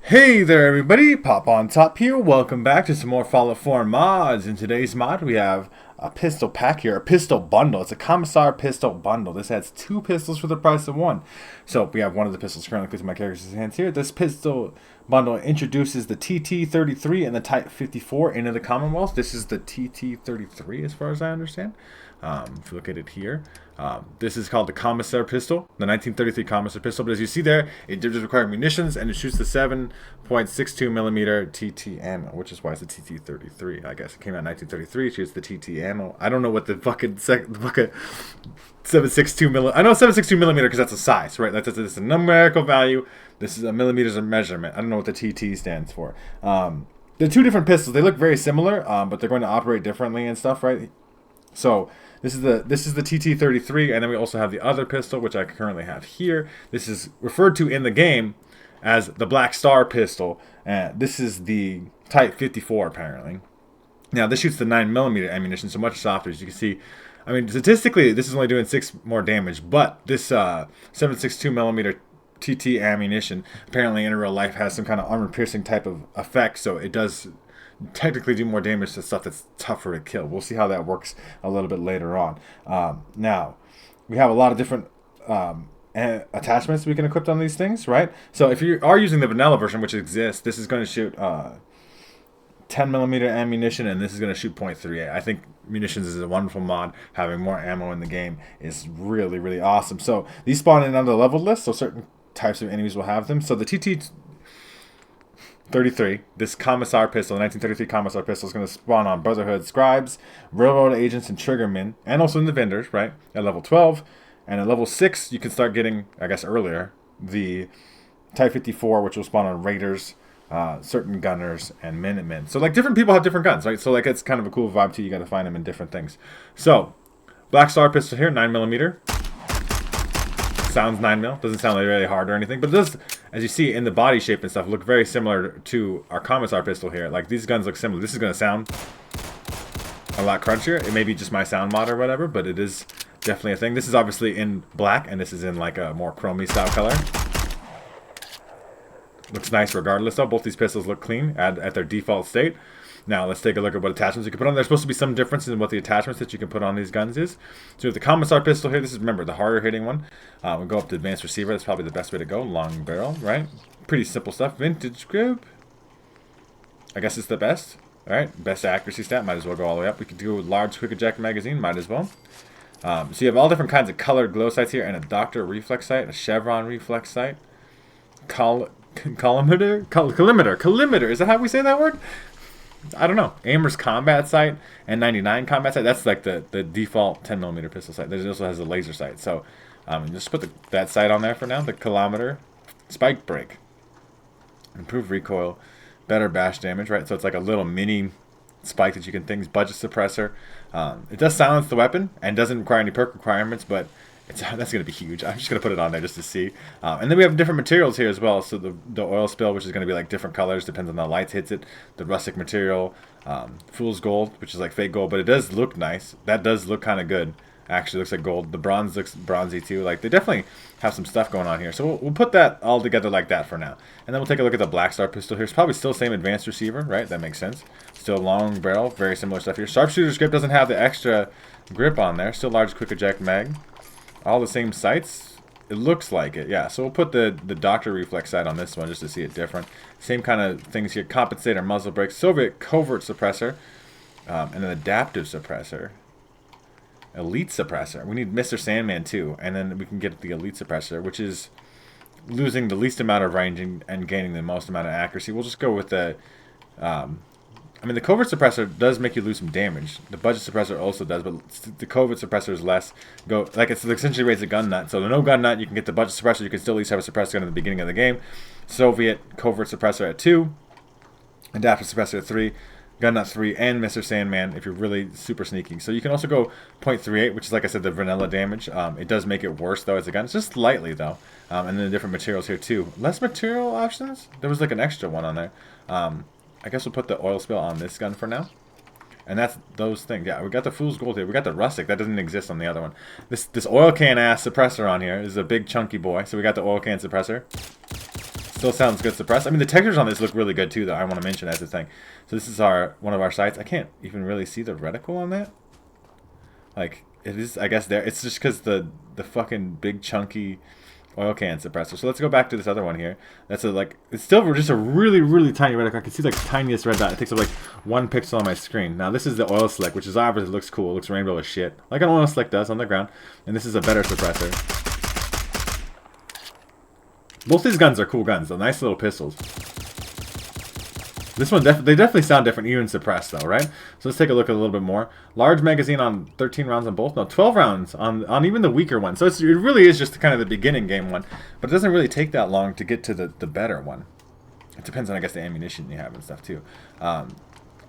Hey there everybody, Pop on Top here. Welcome back to some more Fallout 4 mods. In today's mod we have a pistol pack here, a pistol bundle. It's a Commissar pistol bundle. This has two pistols for the price of one. So we have one of the pistols currently in my character's hands here. This pistol bundle introduces the TT-33 and the Type 54 into the Commonwealth. This is the TT-33 as far as I understand. If you look at it here, this is called the Commissar pistol, the 1933 Commissar pistol. But as you see there, it does require munitions, and it shoots the 7.62 millimeter TT ammo, which is why it's the TT-33. I guess it came out in 1933. It shoots the TT ammo. I don't know what the fucking 7.62 millimeter. I know 7.62 millimeter because that's a size, right? That's a numerical value. This is a millimeters of measurement. I don't know what the TT stands for. They're two different pistols. They look very similar, but they're going to operate differently and stuff, right? So this is the TT-33, and then we also have the other pistol, which I currently have here. This is referred to in the game as the Black Star pistol. This is the Type 54, apparently. Now, this shoots the 9mm ammunition, so much softer, as you can see. I mean, statistically, this is only doing 6 more damage, but this 7.62mm TT ammunition apparently in real life has some kind of armor-piercing type of effect, so it does technically do more damage to stuff that's tougher to kill. We'll see how that works a little bit later on. Now, we have a lot of different attachments we can equip on these things, right? So if you are using the vanilla version, which exists, this is going to shoot 10mm ammunition, and this is going to shoot .38. I think munitions is a wonderful mod. Having more ammo in the game is really, really awesome. So these spawn in on the leveled list, so certain types of enemies will have them. So the TT-33, this Commissar pistol, the 1933 Commissar pistol, is going to spawn on Brotherhood scribes, railroad agents, and triggermen, and also in the vendors, right, at level 12. And at level 6, you can start getting, I guess earlier, the Type 54, which will spawn on raiders, certain gunners, and minutemen. So, like, different people have different guns, right? So, like, it's kind of a cool vibe, too. You got to find them in different things. So, Black Star pistol here, 9mm. Sounds 9mm. Doesn't sound like really hard or anything, but it does, as you see in the body shape and stuff, look very similar to our Commissar pistol here. Like, these guns look similar. This is going to sound a lot crunchier. It may be just my sound mod or whatever, but it is definitely a thing. This is obviously in black, and this is in like a more chromey style color. Looks nice regardless though. Both these pistols look clean at their default state. Now let's take a look at what attachments you can put on. There's supposed to be some difference in what the attachments that you can put on these guns is. So with the Commissar pistol here, this is, remember, the harder hitting one. We'll go up to advanced receiver. That's probably the best way to go. Long barrel, right? Pretty simple stuff. Vintage grip. I guess it's the best. All right, best accuracy stat. Might as well go all the way up. We could do a large quick eject magazine. Might as well. So you have all different kinds of colored glow sights here, and a Doctor reflex sight, a Chevron reflex sight, collimator. Is that how we say that word? I don't know. Aimers combat sight and 99 combat sight. That's like the default 10mm pistol sight. It also has a laser sight. So just put that sight on there for now. The kilometer, spike break, improved recoil, better bash damage. Right. So it's like a little mini spike that you can things. Budget suppressor. It does silence the weapon and doesn't require any perk requirements, but that's going to be huge. I'm just going to put it on there just to see. And then we have different materials here as well. So the oil spill, which is going to be like different colors, depends on the lights hits it. The rustic material, fool's gold, which is like fake gold, but it does look nice. That does look kind of good. Actually looks like gold. The bronze looks bronzy too. Like, they definitely have some stuff going on here. So we'll put that all together like that for now. And then we'll take a look at the Black Star pistol here. It's probably still same advanced receiver, right? That makes sense. Still long barrel, very similar stuff here. Sharpshooter's grip doesn't have the extra grip on there. Still large quick eject mag. All the same sights. It looks like it, yeah. So we'll put the Doctor reflex sight on this one just to see it different. Same kind of things here. Compensator, muzzle brake, Soviet covert suppressor, and an adaptive suppressor. Elite suppressor. We need Mr. Sandman too, and then we can get the elite suppressor, which is losing the least amount of range and gaining the most amount of accuracy. We'll just go with the I mean, the covert suppressor does make you lose some damage. The budget suppressor also does, but the covert suppressor is less. It's essentially raised a gun nut. So the no gun nut, you can get the budget suppressor. You can still at least have a suppressor gun at the beginning of the game. Soviet covert suppressor at 2, adaptive suppressor at 3, gun nut 3, and Mr. Sandman if you're really super sneaky. So you can also go .38, which is, like I said, the vanilla damage. It does make it worse though as a gun. It's just slightly though. And then the different materials here too. Less material options. There was like an extra one on there. I guess we'll put the oil spill on this gun for now. And that's those things. Yeah, we got the fool's gold here. We got the rustic. That doesn't exist on the other one. This oil can ass suppressor on here is a big chunky boy. So we got the oil can suppressor. Still sounds good suppressed. I mean, the textures on this look really good too, though. I want to mention as a thing. So this is one of our sights. I can't even really see the reticle on that. Like, it is, I guess, there. It's just because the fucking big chunky oil can suppressor. So let's go back to this other one here. That's it's still just a really, really tiny reticle. I can see like the tiniest red dot. It takes up like 1 pixel on my screen. Now this is the oil slick, which is obviously looks cool. It looks rainbow as shit, like an oil slick does on the ground. And this is a better suppressor. Both these guns are cool guns, though. Nice little pistols. This one, they definitely sound different, even suppressed, though, right? So let's take a look at a little bit more. Large magazine on 13 rounds on both. No, 12 rounds on even the weaker one. So it really is just kind of the beginning game one. But it doesn't really take that long to get to the better one. It depends on, I guess, the ammunition you have and stuff, too. I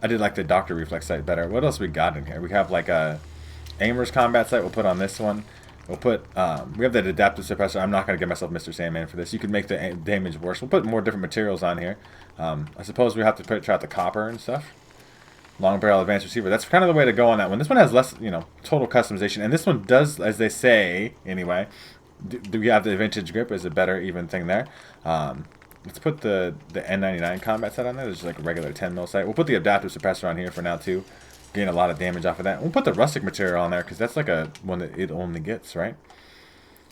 did like the Dr. Reflex sight better. What else we got in here? We have, like, a Aimer's combat sight. We'll put on this one. We'll put, we have that adaptive suppressor. I'm not going to give myself Mr. Sandman for this. You can make the damage worse. We'll put more different materials on here. I suppose we have to try out the copper and stuff. Long barrel advanced receiver. That's kind of the way to go on that one. This one has less, total customization. And this one does, as they say, anyway, do we have the vintage grip? Is a better even thing there. Let's put the N99 combat set on there. There's like a regular 10 mil sight. We'll put the adaptive suppressor on here for now, too. Gain a lot of damage off of that. We'll put the rustic material on there because that's like one that it only gets, right?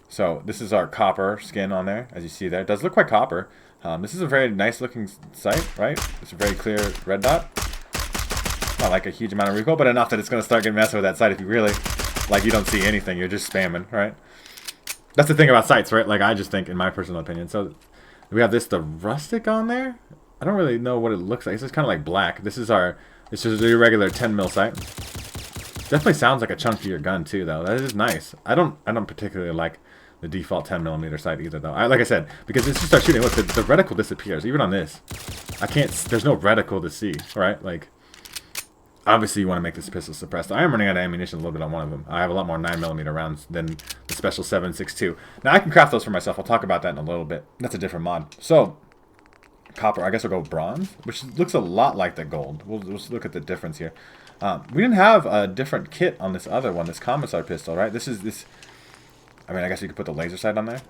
So this is our copper skin on there, as you see there. It does look quite copper. This is a very nice looking sight, right? It's a very clear red dot. Not like a huge amount of recoil, but enough that it's going to start getting messing with that sight if you really, you don't see anything. You're just spamming, right? That's the thing about sights, right? Like I just think, in my personal opinion. So we have the rustic on there. I don't really know what it looks like. It's just kind of like black. This is it's just a regular 10 mil sight. Definitely sounds like a chunkier gun too, though. That is nice. I don't particularly like the default 10mm sight either, though. Like I said, because as you start shooting, look, the reticle disappears. Even on this, I can't. There's no reticle to see, right? Like, obviously you want to make this pistol suppressed. I am running out of ammunition a little bit on one of them. I have a lot more 9mm rounds than the special 7.62. Now I can craft those for myself. I'll talk about that in a little bit. That's a different mod. So. Copper, I guess we'll go bronze, which looks a lot like the gold. We'll look at the difference here. We didn't have a different kit on this other one, this Commissar pistol, right? I mean, I guess you could put the laser sight on there.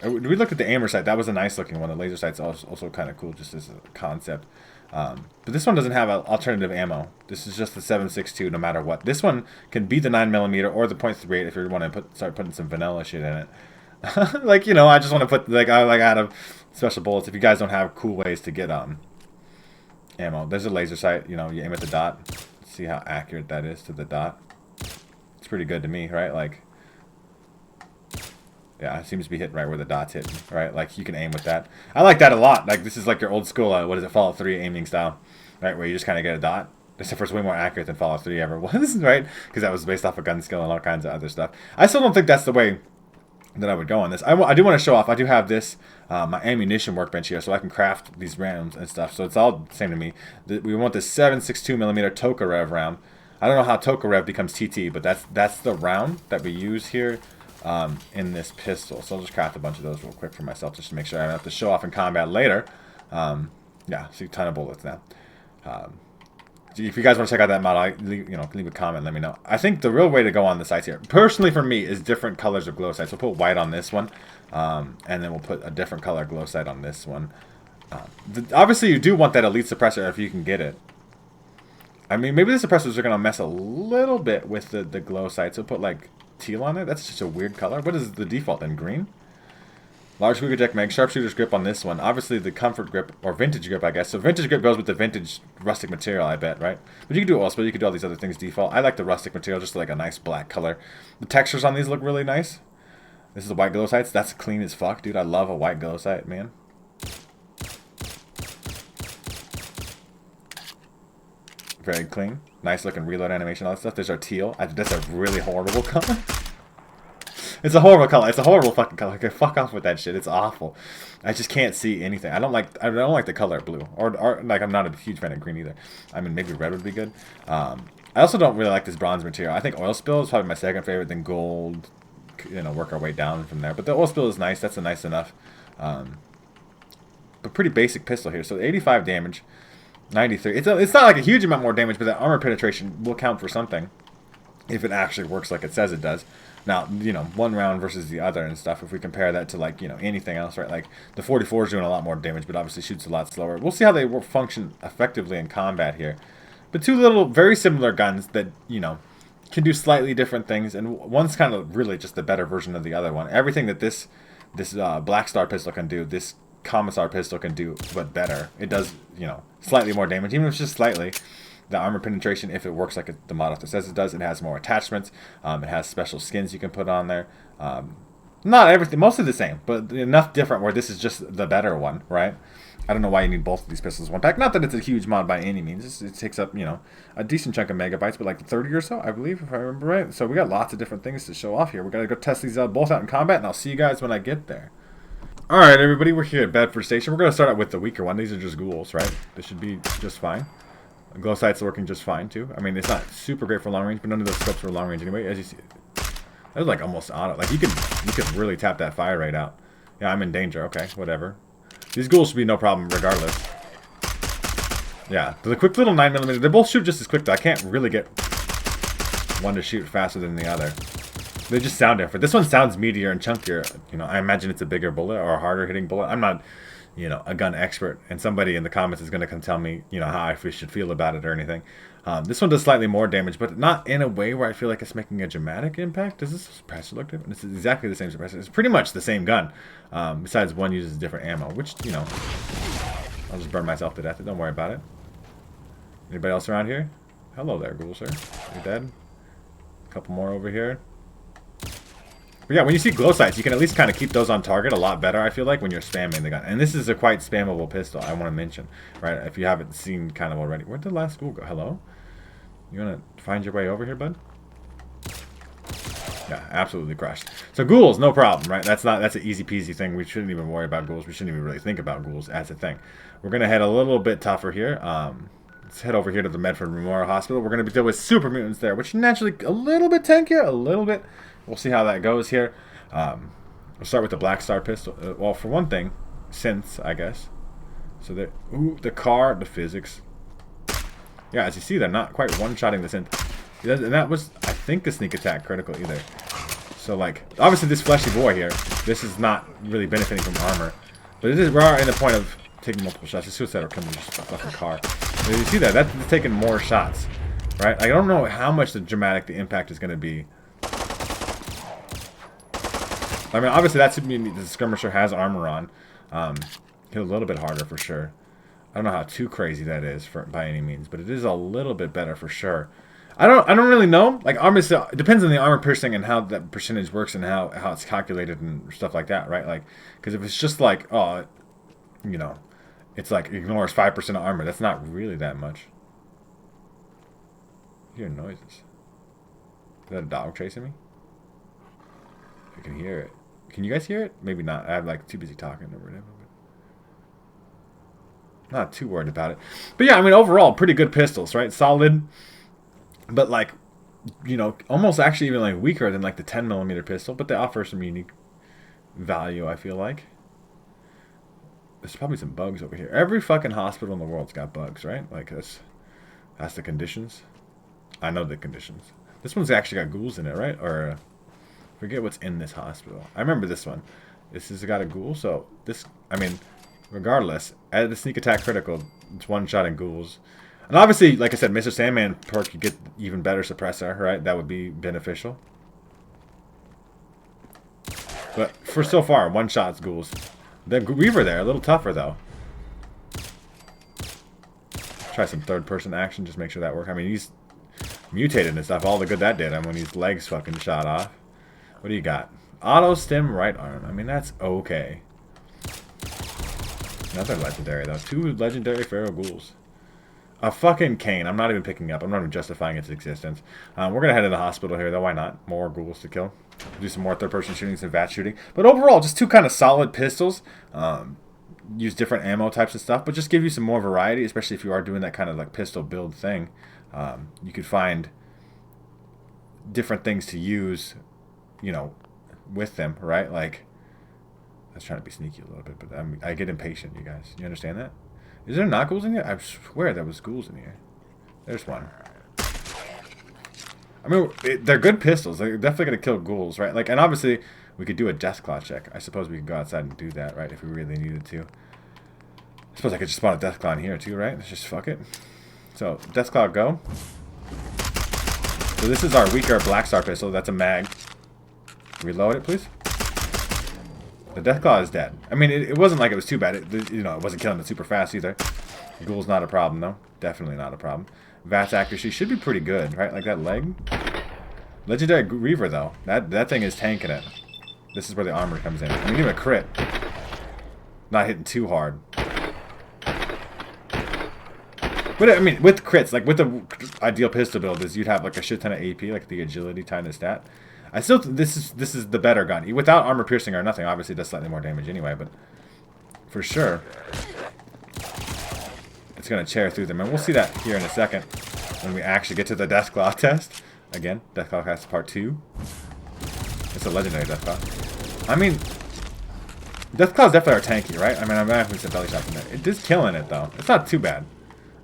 We looked at the aimer sight. That was a nice looking one. The laser sight's also kind of cool, just as a concept. But this one doesn't have alternative ammo. This is just the 7.62 no matter what. This one can be the 9mm or the .38 if you want to start putting some vanilla shit in it. I just want to put, out of special bullets. If you guys don't have cool ways to get ammo, there's a laser sight. You aim at the dot. See how accurate that is to the dot. It's pretty good to me, right? Like, yeah, it seems to be hitting right where the dot's hitting, right? Like, you can aim with that. I like that a lot. Like, this is like your old school, Fallout 3 aiming style, right? Where you just kind of get a dot. Except for it's way more accurate than Fallout 3 ever was, right? Because that was based off of gun skill and all kinds of other stuff. I still don't think that's the way that I would go on this. I do want to show off. I do have this, my ammunition workbench here, so I can craft these rounds and stuff. So it's all the same to me. We want the 7.62mm Tokarev round. I don't know how Tokarev becomes TT, but that's the round that we use here in this pistol. So I'll just craft a bunch of those real quick for myself just to make sure I don't have to show off in combat later. Yeah, see a ton of bullets now. If you guys want to check out that model, leave a comment, let me know. I think the real way to go on the sights here, personally for me, is different colors of glow sights. We'll put white on this one, and then we'll put a different color glow sight on this one. Obviously, you do want that elite suppressor if you can get it. I mean, maybe the suppressors are going to mess a little bit with the glow sights. We'll put, teal on it. That's just a weird color. What is the default then? Green? Large squeaker deck mag, sharpshooter's grip on this one. Obviously the comfort grip, or vintage grip, I guess. So vintage grip goes with the vintage rustic material, I bet, right? But you can do it also, you can do all these other things default. I like the rustic material, just like a nice black color. The textures on these look really nice. This is the white glow sights. That's clean as fuck, dude. I love a white glow sight, man. Very clean. Nice looking reload animation, all that stuff. There's our teal. That's a really horrible color. It's a horrible color. It's a horrible fucking color. Okay, fuck off with that shit. It's awful. I just can't see anything. I don't like the color blue. Or I'm not a huge fan of green either. I mean, maybe red would be good. I also don't really like this bronze material. I think oil spill is probably my second favorite. Then gold. Work our way down from there. But the oil spill is nice. That's a nice enough. But pretty basic pistol here. So 85 damage, 93. It's not like a huge amount more damage, but that armor penetration will count for something if it actually works like it says it does. Now, you know, one round versus the other and stuff, if we compare that to, like, you know, anything else, right? Like, the 44 is doing a lot more damage, but obviously shoots a lot slower. We'll see how they will function effectively in combat here. But two little, very similar guns that, you know, can do slightly different things, and one's kind of really just the better version of the other one. Everything that this Black Star pistol can do, this Commissar pistol can do, but better. It does, you know, slightly more damage, even if it's just slightly. The armor penetration, if it works like the mod author says it does, it has more attachments. It has special skins you can put on there. Not everything, mostly the same, but enough different where this is just the better one, right? I don't know why you need both of these pistols in one pack. Not that it's a huge mod by any means. It takes up, you know, a decent chunk of megabytes, but like 30 or so, I believe, if I remember right. So we got lots of different things to show off here. We got to go test these out both out in combat, and I'll see you guys when I get there. All right, everybody, we're here at Bedford Station. We're going to start out with the weaker one. These are just ghouls, right? This should be just fine. Glow sight's working just fine, too. I mean, it's not super great for long range, but none of those scopes are long range anyway. As you see, that was like almost auto. Like, you could really tap that fire rate out. Yeah, I'm in danger. Okay, whatever. These ghouls should be no problem regardless. Yeah, the quick little 9mm, they both shoot just as quick, though. I can't really get one to shoot faster than the other. They just sound different. This one sounds meatier and chunkier. You know, I imagine it's a bigger bullet or a harder hitting bullet. I'm not, you know, a gun expert, and somebody in the comments is going to come tell me, you know, how I should feel about it or anything. This one does slightly more damage, but not in a way where I feel like it's making a dramatic impact. Does this suppressor look different? It's exactly the same suppressor. It's pretty much the same gun, besides one uses different ammo, which, you know, I'll just burn myself to death. Don't worry about it. Anybody else around here? Hello there, ghoul, sir. You dead? A couple more over here. But yeah, when you see glow sights, you can at least kind of keep those on target a lot better, I feel like, when you're spamming the gun. And this is a quite spammable pistol, I want to mention, right? If you haven't seen kind of already. Where'd the last ghoul go? Hello? You want to find your way over here, bud? Yeah, absolutely crushed. So ghouls, no problem, right? That's an easy peasy thing. We shouldn't even worry about ghouls. We shouldn't even really think about ghouls as a thing. We're going to head a little bit tougher here. Let's head over here to the Medford Memorial Hospital. We're going to be dealing with super mutants there, which naturally a little bit tankier, a little bit. We'll see how that goes here. We'll start with the Black Star pistol. Well, for one thing, synths, I guess. So there, ooh, the car, the physics. Yeah, as you see, they're not quite one-shotting the synth. And that was, I think, the sneak attack critical either. So, like, obviously this fleshy boy here, this is not really benefiting from armor. But it is, we are in the point of taking multiple shots. The suicide will come in just a fucking car. So you see that? That's taking more shots, right? I don't know how much the impact is going to be. I mean, obviously that's the skirmisher has armor on. Hit a little bit harder for sure. I don't know how too crazy that is by any means, but it is a little bit better for sure. I don't really know. Like, obviously it depends on the armor piercing and how that percentage works and how it's calculated and stuff like that, right? Like, because if it's just like, oh, you know, it's like ignores 5% of armor. That's not really that much. I hear noises. Is that a dog chasing me? I can hear it. Can you guys hear it? Maybe not. I'm like too busy talking or whatever. But not too worried about it. But yeah, I mean, overall, pretty good pistols, right? Solid. But like, you know, almost actually even like weaker than like the 10mm pistol. But they offer some unique value, I feel like. There's probably some bugs over here. Every fucking hospital in the world's got bugs, right? Like, that's the conditions. I know the conditions. This one's actually got ghouls in it, right? Or forget what's in this hospital. I remember this one. This has got a ghoul, so this, I mean, regardless, add the sneak attack critical, it's one-shotting ghouls. And obviously, like I said, Mr. Sandman perk, you get even better suppressor, right? That would be beneficial. But for so far, one-shots ghouls. The Reaver there, a little tougher, though. Try some third-person action, just make sure that works. I mean, he's mutated and stuff. All the good that did him when his legs fucking shot off. What do you got? Auto stim right arm. I mean, that's okay. Another legendary, though. 2 legendary feral ghouls. A fucking cane. I'm not even picking up. I'm not even justifying its existence. We're going to head to the hospital here, though. Why not? More ghouls to kill. Do some more third-person shooting, some VAT shooting. But overall, just 2 kind of solid pistols. Use different ammo types and stuff, but just give you some more variety, especially if you are doing that kind of like pistol build thing. You could find different things to use, you know, with them, right? Like, I was trying to be sneaky a little bit, but I get impatient, you guys. You understand that? Is there not ghouls in here? I swear there was ghouls in here. There's one. I mean, they're good pistols. They're definitely going to kill ghouls, right? Like, and obviously, we could do a Deathclaw check. I suppose we could go outside and do that, right? If we really needed to. I suppose I could just spawn a Deathclaw in here, too, right? Let's just fuck it. So, Deathclaw, go. So this is our weaker Black Star pistol. That's a mag. Reload it, please. The Deathclaw is dead. I mean, it wasn't like it was too bad. You know, it wasn't killing it super fast either. Ghoul's not a problem, though. Definitely not a problem. VAT's accuracy should be pretty good, right? Like that leg. Legendary Reaver, though. That thing is tanking it. This is where the armor comes in. I mean, even a crit. Not hitting too hard. But, I mean, with crits, like with the ideal pistol build is you'd have like a shit ton of AP, like the agility kind of stat. I still, this is the better gun. Without armor piercing or nothing, obviously it does slightly more damage anyway, but for sure, it's going to tear through them. And we'll see that here in a second when we actually get to the Deathclaw test. Again, Deathclaw test part 2. It's a legendary Deathclaw. I mean, Deathclaws definitely are tanky, right? I mean, I'm not having some belly shots in there. It is killing it, though. It's not too bad.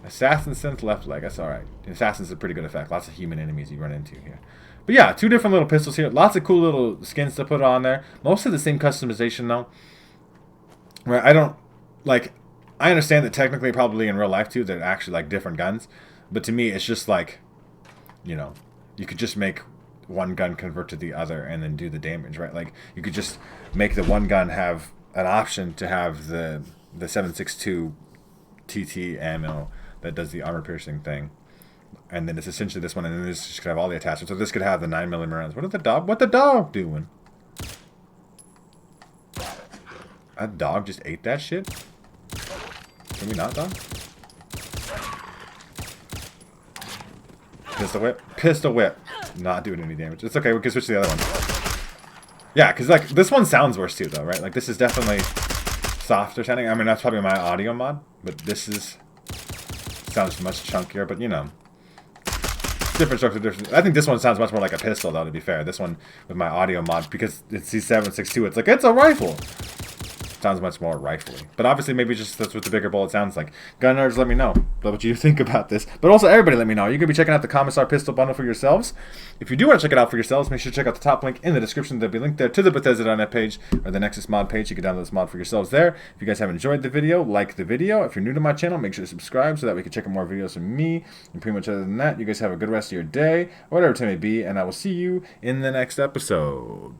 Assassin Synth left leg, that's alright. Assassin's a pretty good effect. Lots of human enemies you run into here. But yeah, 2 different little pistols here. Lots of cool little skins to put on there. Mostly the same customization, though. Where I don't, like, I understand that technically probably in real life, too, they're actually, like, different guns. But to me, it's just like, you know, you could just make one gun convert to the other and then do the damage, right? Like, you could just make the one gun have an option to have the 7.62 TT ammo that does the armor piercing thing, and then it's essentially this one, and then this just could have all the attachments. So this could have the 9mm rounds. What the dog doing? A dog just ate that shit? Can we not, dog? Pistol whip. Pistol whip. Not doing any damage. It's okay, we can switch to the other one. Yeah, because like this one sounds worse too, though, right? Like this is definitely softer sounding. I mean, that's probably my audio mod, but this is sounds much chunkier. But you know, different strokes are different. I think this one sounds much more like a pistol, though. To be fair, this one with my audio mod, because it's C7.62, it's like it's a rifle. Sounds much more rifly. But obviously, maybe just that's what the bigger bullet sounds like. Gun nerds, let me know what you think about this. But also, everybody let me know. You could be checking out the Commissar pistol bundle for yourselves. If you do want to check it out for yourselves, make sure to check out the top link in the description. There'll be a link there to the Bethesda.net page or the Nexus mod page. You can download this mod for yourselves there. If you guys have enjoyed the video, like the video. If you're new to my channel, make sure to subscribe so that we can check out more videos from me. And pretty much other than that, you guys have a good rest of your day, or whatever it may be, and I will see you in the next episode.